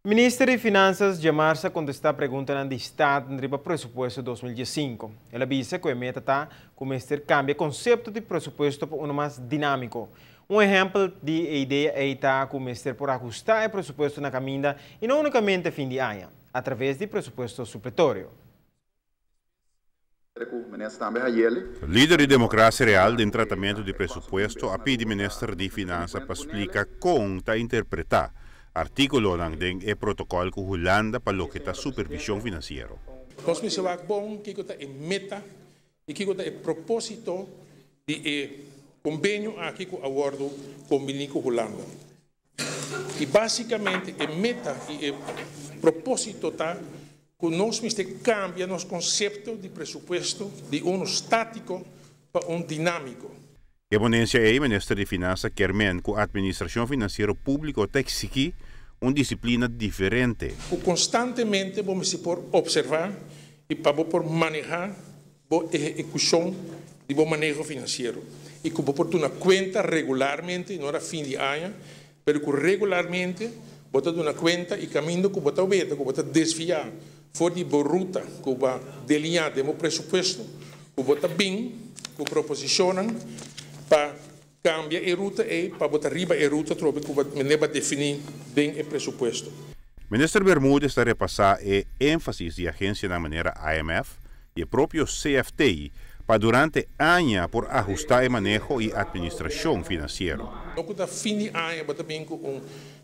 Ministro de Finanças Jamarsa contesta a pergunta do Estado no presupuesto 2015. Ela disse que a meta está começar a cambiar o conceito de presupuesto para um mais dinâmico. Um exemplo de ideia é estar começar por ajustar o presupuesto na caminha e não unicamente fim de ano, através de presupuesto supletório. Líder de Democracia Real em tratamento de presupuesto a pede Ministro de Finanças para explicar como está interpretar artículo ng protocolo que Holanda para lo que está supervisão financeira. Nós pensamos que bom que é meta e que é propósito de convênio aqui com o acordo convênio com Holanda. E basicamente é meta e propósito tá que nós precisamos cambiar nosso conceito de presupuesto de estático para dinâmico. A ponência é o Ministro de Finanças quer que a administração financeira pública tem que seguir uma disciplina diferente. Constantemente vamos por observar e para por manejar a execução de bom manejo financeiro. E que por uma conta regularmente, não era fim de ano, mas que regularmente bota uma conta e caminho que bota beta, que bota desviar, for de boa ruta, que vai delinear o presupuesto, que bota bem, que proposicionam para cambiar a ruta e para botar riba a ruta trobe que vai definir bem o presupuesto. Ministro Bermúdez está a repassar o ênfase da agência da maneira IMF e o próprio CFTI para durante anos por ajustar o manejo e administração financeira. Ook dat fim de ano bota bem com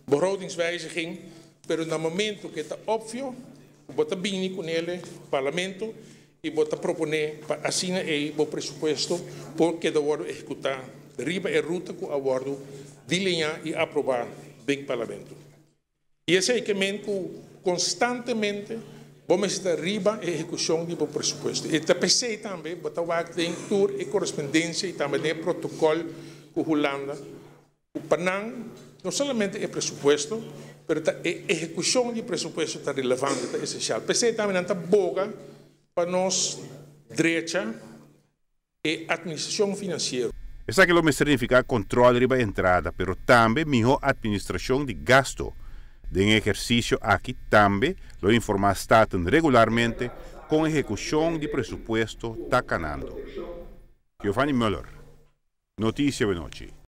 begrotingswijziging, pero no momento que está óbvio, bota bem com ele, parlamento e bota proponer para assinar o presupuesto porque da hora executar riba e ruta com o acordo delinear e aprovar bem parlamento. E esse é que constantemente vamos estar riba e execução do presupuesto. E também também bota tem tour e correspondência e também tem protocolo com Holanda. O Panang não somente é presupuesto, mas a execução do presupuesto está relevante, está essencial. PC também está boga para nós direita e administração financeira. Essa que não significa controle de entrada, pero também melhor administração de gasto. De exercício aqui também lo informa Estado regularmente com execução de presupuesto está canando. Giovanni Müller, Notícia de Noite.